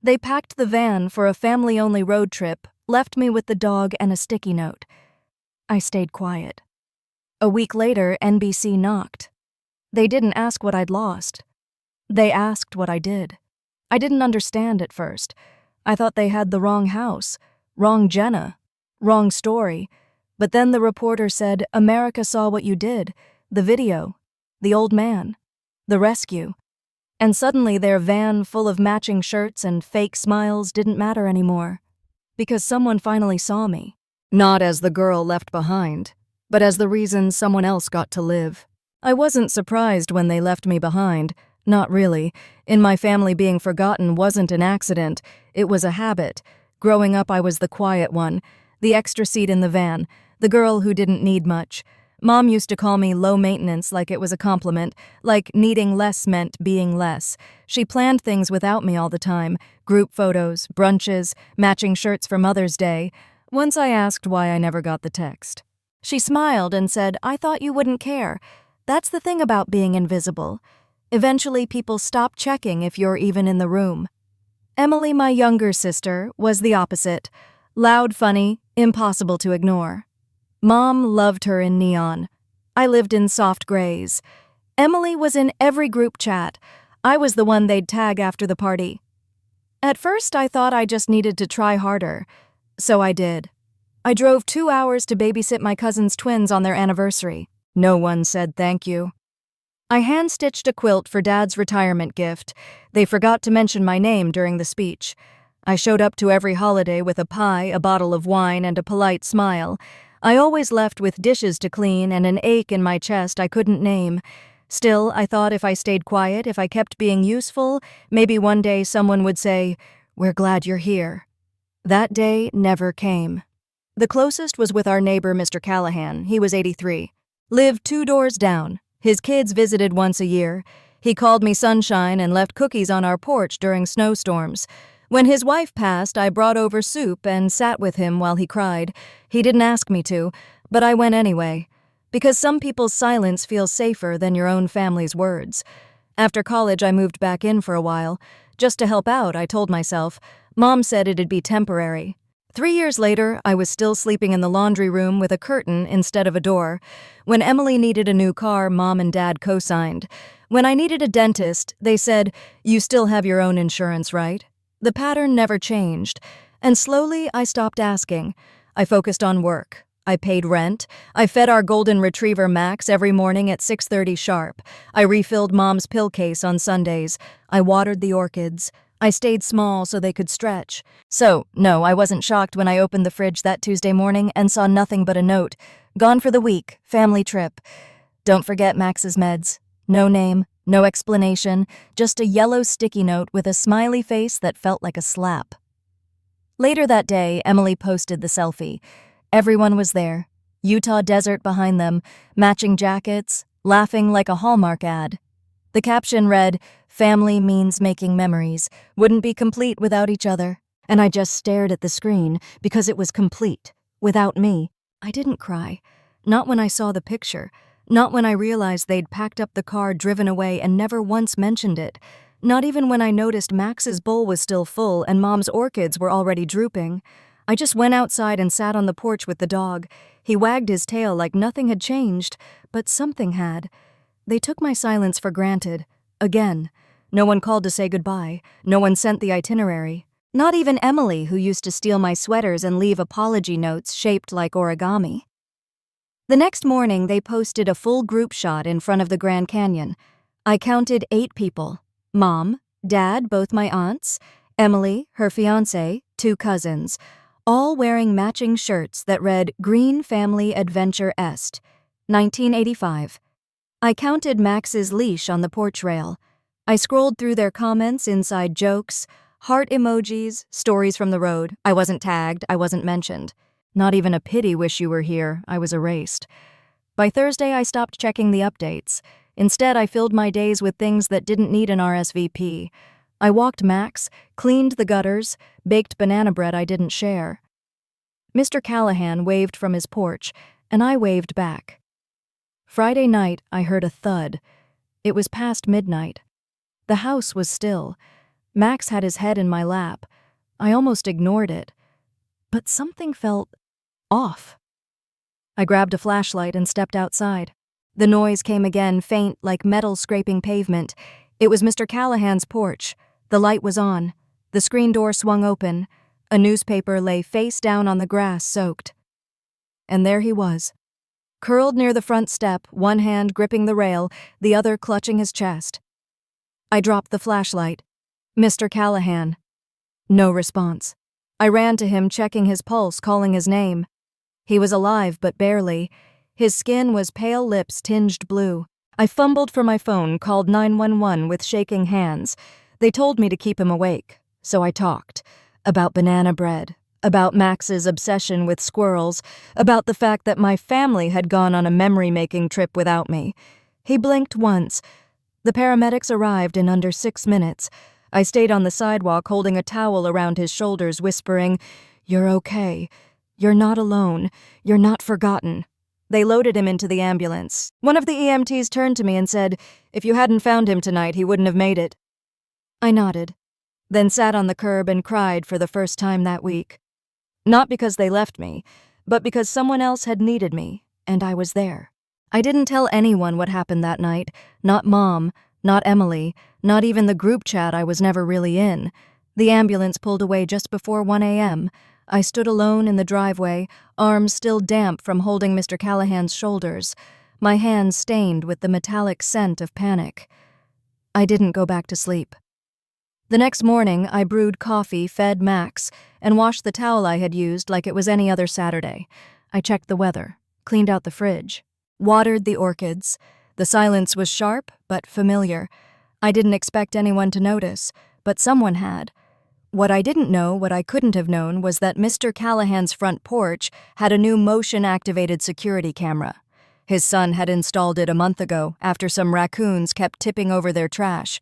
They packed the van for a family-only road trip, left me with the dog and a sticky note. I stayed quiet. A week later, NBC knocked. They didn't ask what I'd lost. They asked what I did. I didn't understand at first. I thought they had the wrong house, wrong Jenna, wrong story. But then the reporter said, "America saw what you did, the video, the old man, the rescue." And suddenly their van full of matching shirts and fake smiles didn't matter anymore. Because someone finally saw me. Not as the girl left behind, but as the reason someone else got to live. I wasn't surprised when they left me behind. Not really. In my family, being forgotten wasn't an accident. It was a habit. Growing up, I was the quiet one, the extra seat in the van, the girl who didn't need much. Mom used to call me low maintenance like it was a compliment, like needing less meant being less. She planned things without me all the time, group photos, brunches, matching shirts for Mother's Day. Once I asked why I never got the text. She smiled and said, "I thought you wouldn't care. That's the thing about being invisible. Eventually people stop checking if you're even in the room." Emily, my younger sister, was the opposite. Loud, funny, impossible to ignore. Mom loved her in neon. I lived in soft grays. Emily was in every group chat. I was the one they'd tag after the party. At first, I thought I just needed to try harder. So I did. I drove 2 hours to babysit my cousin's twins on their anniversary. No one said thank you. I hand-stitched a quilt for Dad's retirement gift. They forgot to mention my name during the speech. I showed up to every holiday with a pie, a bottle of wine, and a polite smile. I always left with dishes to clean and an ache in my chest I couldn't name. Still, I thought if I stayed quiet, if I kept being useful, maybe one day someone would say, "We're glad you're here." That day never came. The closest was with our neighbor, Mr. Callahan. He was 83. Lived 2 doors down. His kids visited once a year. He called me sunshine and left cookies on our porch during snowstorms. When his wife passed, I brought over soup and sat with him while he cried. He didn't ask me to, but I went anyway. Because some people's silence feels safer than your own family's words. After college, I moved back in for a while. Just to help out, I told myself. Mom said it'd be temporary. 3 years later, I was still sleeping in the laundry room with a curtain instead of a door. When Emily needed a new car, Mom and Dad co-signed. When I needed a dentist, they said, "You still have your own insurance, right?" The pattern never changed, and slowly I stopped asking. I focused on work. I paid rent. I fed our golden retriever Max every morning at 6:30 sharp. I refilled Mom's pill case on Sundays. I watered the orchids. I stayed small so they could stretch. So, no, I wasn't shocked when I opened the fridge that Tuesday morning and saw nothing but a note. "Gone for the week. Family trip. Don't forget Max's meds." No name, no explanation, just a yellow sticky note with a smiley face that felt like a slap. Later that day, Emily posted the selfie. Everyone was there. Utah desert behind them, matching jackets, laughing like a Hallmark ad. The caption read, "Family means making memories, wouldn't be complete without each other." And I just stared at the screen because it was complete, without me. I didn't cry. Not when I saw the picture. Not when I realized they'd packed up the car, driven away, and never once mentioned it. Not even when I noticed Max's bowl was still full and Mom's orchids were already drooping. I just went outside and sat on the porch with the dog. He wagged his tail like nothing had changed, but something had. They took my silence for granted. Again. No one called to say goodbye. No one sent the itinerary. Not even Emily, who used to steal my sweaters and leave apology notes shaped like origami. The next morning, they posted a full group shot in front of the Grand Canyon. I counted 8 people. Mom, Dad, both my aunts, Emily, her fiancé, 2 cousins, all wearing matching shirts that read Green Family Adventure Est, 1985. I counted Max's leash on the porch rail. I scrolled through their comments, inside jokes, heart emojis, stories from the road. I wasn't tagged, I wasn't mentioned. Not even a pity wish you were here, I was erased. By Thursday, I stopped checking the updates. Instead, I filled my days with things that didn't need an RSVP. I walked Max, cleaned the gutters, baked banana bread I didn't share. Mr. Callahan waved from his porch, and I waved back. Friday night, I heard a thud. It was past midnight. The house was still. Max had his head in my lap. I almost ignored it. But something felt off. I grabbed a flashlight and stepped outside. The noise came again, faint like metal scraping pavement. It was Mr. Callahan's porch. The light was on. The screen door swung open. A newspaper lay face down on the grass, soaked. And there he was, curled near the front step, one hand gripping the rail, the other clutching his chest. I dropped the flashlight. "Mr. Callahan." No response. I ran to him, checking his pulse, calling his name. He was alive, but barely. His skin was pale, lips tinged blue. I fumbled for my phone, called 911 with shaking hands. They told me to keep him awake, so I talked. About banana bread, about Max's obsession with squirrels, about the fact that my family had gone on a memory-making trip without me. He blinked once. The paramedics arrived in under 6 minutes. I stayed on the sidewalk holding a towel around his shoulders, whispering, "You're okay. You're not alone. You're not forgotten." They loaded him into the ambulance. One of the EMTs turned to me and said, "If you hadn't found him tonight, he wouldn't have made it." I nodded, then sat on the curb and cried for the first time that week. Not because they left me, but because someone else had needed me, and I was there. I didn't tell anyone what happened that night, not Mom, not Emily, not even the group chat I was never really in. The ambulance pulled away just before 1 a.m. I stood alone in the driveway, arms still damp from holding Mr. Callahan's shoulders, my hands stained with the metallic scent of panic. I didn't go back to sleep. The next morning, I brewed coffee, fed Max, and washed the towel I had used like it was any other Saturday. I checked the weather, cleaned out the fridge, watered the orchids. The silence was sharp, but familiar. I didn't expect anyone to notice, but someone had. What I didn't know, what I couldn't have known, was that Mr. Callahan's front porch had a new motion-activated security camera. His son had installed it a month ago after some raccoons kept tipping over their trash.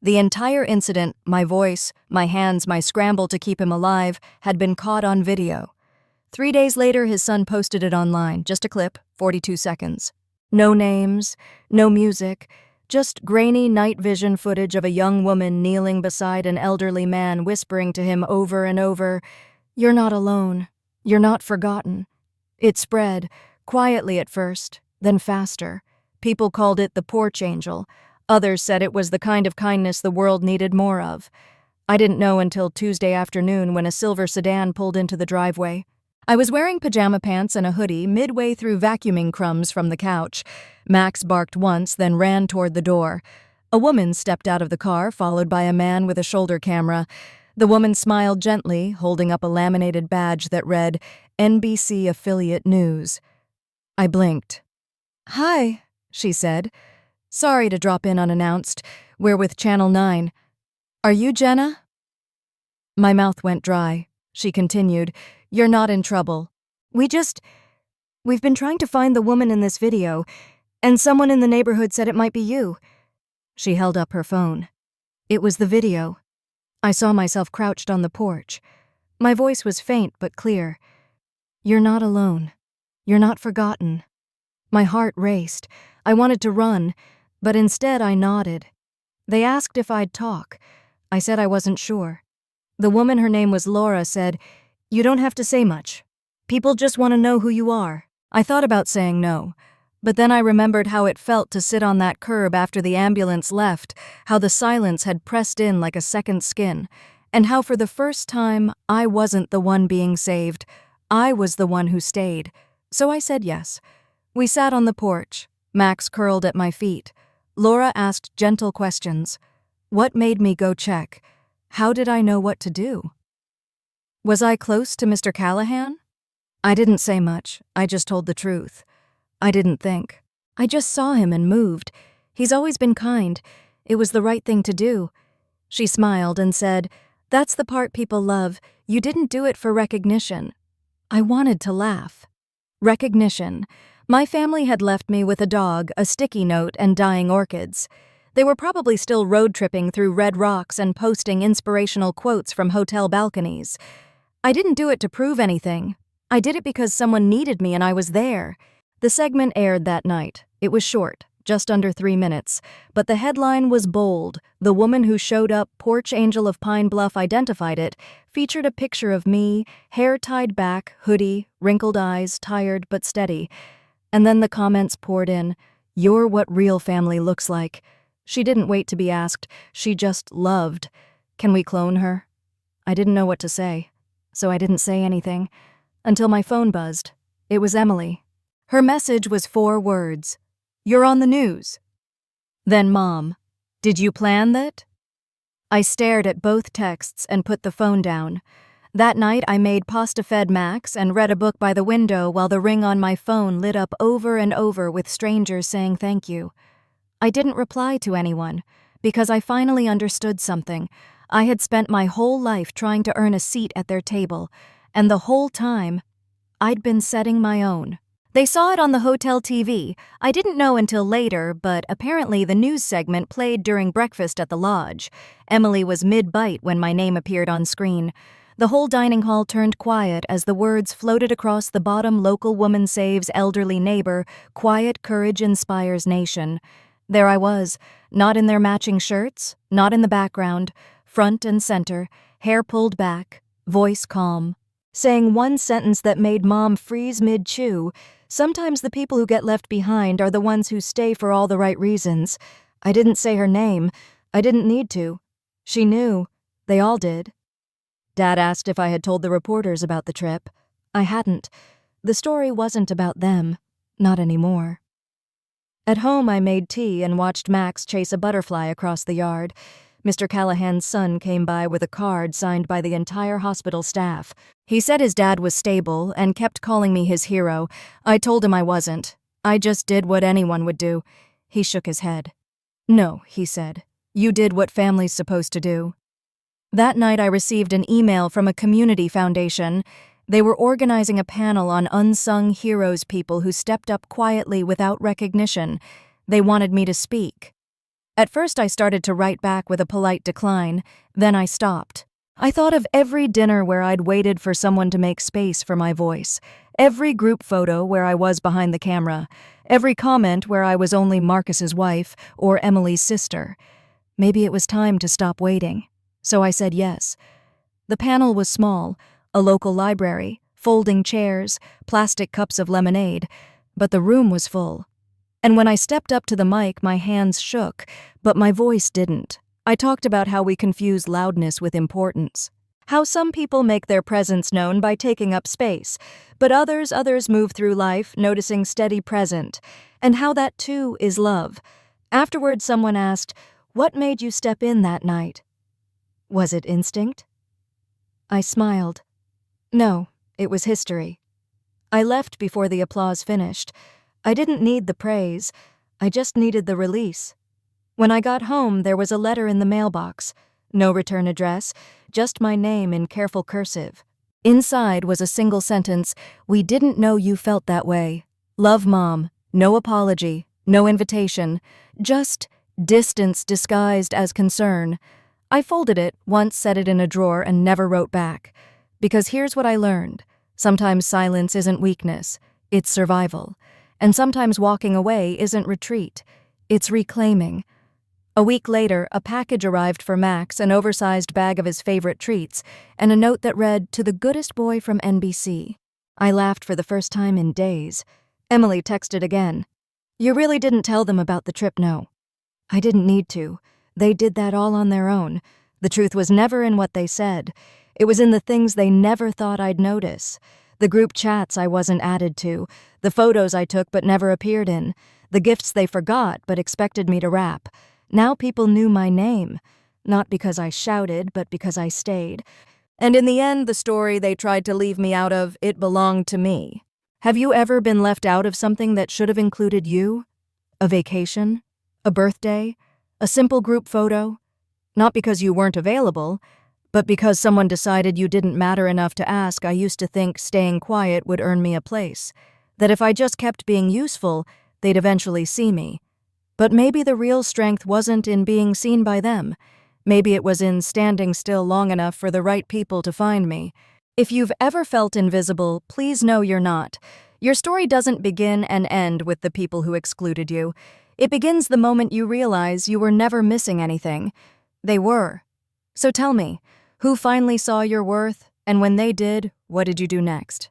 The entire incident, my voice, my hands, my scramble to keep him alive, had been caught on video. 3 days later, his son posted it online, just a clip, 42 seconds. No names, no music, just grainy night vision footage of a young woman kneeling beside an elderly man whispering to him over and over, "You're not alone. You're not forgotten." It spread, quietly at first, then faster. People called it the porch angel. Others said it was the kind of kindness the world needed more of. I didn't know until Tuesday afternoon when a silver sedan pulled into the driveway. I was wearing pajama pants and a hoodie midway through vacuuming crumbs from the couch. Max barked once, then ran toward the door. A woman stepped out of the car, followed by a man with a shoulder camera. The woman smiled gently, holding up a laminated badge that read, "NBC Affiliate News." I blinked. "Hi," she said. "Sorry to drop in unannounced. We're with Channel 9. Are you Jenna?" My mouth went dry. She continued, "You're not in trouble. We've been trying to find the woman in this video, and someone in the neighborhood said it might be you." She held up her phone. It was the video. I saw myself crouched on the porch. My voice was faint but clear. "You're not alone. You're not forgotten." My heart raced. I wanted to run, but instead I nodded. They asked if I'd talk. I said I wasn't sure. The woman, her name was Laura, said, "You don't have to say much. People just want to know who you are." I thought about saying no, but then I remembered how it felt to sit on that curb after the ambulance left, how the silence had pressed in like a second skin, and how for the first time I wasn't the one being saved. I was the one who stayed. So I said yes. We sat on the porch, Max curled at my feet. Laura asked gentle questions. What made me go check? How did I know what to do? Was I close to Mr. Callahan? I didn't say much. I just told the truth. I didn't think. I just saw him and moved. He's always been kind. It was the right thing to do. She smiled and said, "That's the part people love. You didn't do it for recognition." I wanted to laugh. Recognition. My family had left me with a dog, a sticky note, and dying orchids. They were probably still road tripping through red rocks and posting inspirational quotes from hotel balconies. I didn't do it to prove anything. I did it because someone needed me and I was there. The segment aired that night. It was short, just under 3 minutes, but the headline was bold. The woman who showed up, Porch Angel of Pine Bluff identified it, featured a picture of me, hair tied back, hoodie, wrinkled eyes, tired but steady. And then the comments poured in. "You're what real family looks like." She didn't wait to be asked, she just loved. "Can we clone her?" I didn't know what to say, so I didn't say anything, until my phone buzzed. It was Emily. Her message was 4 words. "You're on the news." Then Mom, "Did you plan that?" I stared at both texts and put the phone down. That night I made pasta-fed Max and read a book by the window while the ring on my phone lit up over and over with strangers saying thank you. I didn't reply to anyone, because I finally understood something. I had spent my whole life trying to earn a seat at their table, and the whole time, I'd been setting my own. They saw it on the hotel TV. I didn't know until later, but apparently the news segment played during breakfast at the lodge. Emily was mid-bite when my name appeared on screen. The whole dining hall turned quiet as the words floated across the bottom. "Local woman saves elderly neighbor. Quiet courage inspires nation." There I was, not in their matching shirts, not in the background, front and center, hair pulled back, voice calm, saying one sentence that made Mom freeze mid-chew. "Sometimes the people who get left behind are the ones who stay for all the right reasons." I didn't say her name. I didn't need to. She knew. They all did. Dad asked if I had told the reporters about the trip. I hadn't. The story wasn't about them. Not anymore. At home, I made tea and watched Max chase a butterfly across the yard. Mr. Callahan's son came by with a card signed by the entire hospital staff. He said his dad was stable and kept calling me his hero. I told him I wasn't. I just did what anyone would do. He shook his head. "No," he said. "You did what family's supposed to do." That night I received an email from a community foundation. They were organizing a panel on unsung heroes, people who stepped up quietly without recognition. They wanted me to speak. At first I started to write back with a polite decline, then I stopped. I thought of every dinner where I'd waited for someone to make space for my voice, every group photo where I was behind the camera, every comment where I was only Marcus's wife or Emily's sister. Maybe it was time to stop waiting. So I said yes. The panel was small, a local library, folding chairs, plastic cups of lemonade, but the room was full. And when I stepped up to the mic, my hands shook, but my voice didn't. I talked about how we confuse loudness with importance, how some people make their presence known by taking up space, but others move through life noticing steady present, and how that too is love. Afterward, someone asked, "What made you step in that night?" Was it instinct? I smiled. No, it was history. I left before the applause finished. I didn't need the praise. I just needed the release. When I got home, there was a letter in the mailbox. No return address, just my name in careful cursive. Inside was a single sentence, "We didn't know you felt that way. Love, Mom." No apology, no invitation, just distance disguised as concern. I folded it, once set it in a drawer, and never wrote back. Because here's what I learned. Sometimes silence isn't weakness, it's survival. And sometimes walking away isn't retreat, it's reclaiming. A week later, a package arrived for Max, an oversized bag of his favorite treats, and a note that read, "To the goodest boy from NBC." I laughed for the first time in days. Emily texted again. "You really didn't tell them about the trip, no?" I didn't need to. They did that all on their own. The truth was never in what they said. It was in the things they never thought I'd notice. The group chats I wasn't added to, the photos I took but never appeared in, the gifts they forgot but expected me to wrap. Now people knew my name, not because I shouted, but because I stayed. And in the end, the story they tried to leave me out of, it belonged to me. Have you ever been left out of something that should have included you? A vacation? A birthday? A simple group photo? Not because you weren't available, but because someone decided you didn't matter enough to ask. I used to think staying quiet would earn me a place, that if I just kept being useful, they'd eventually see me. But maybe the real strength wasn't in being seen by them. Maybe it was in standing still long enough for the right people to find me. If you've ever felt invisible, please know you're not. Your story doesn't begin and end with the people who excluded you. It begins the moment you realize you were never missing anything. They were. So tell me, who finally saw your worth, and when they did, what did you do next?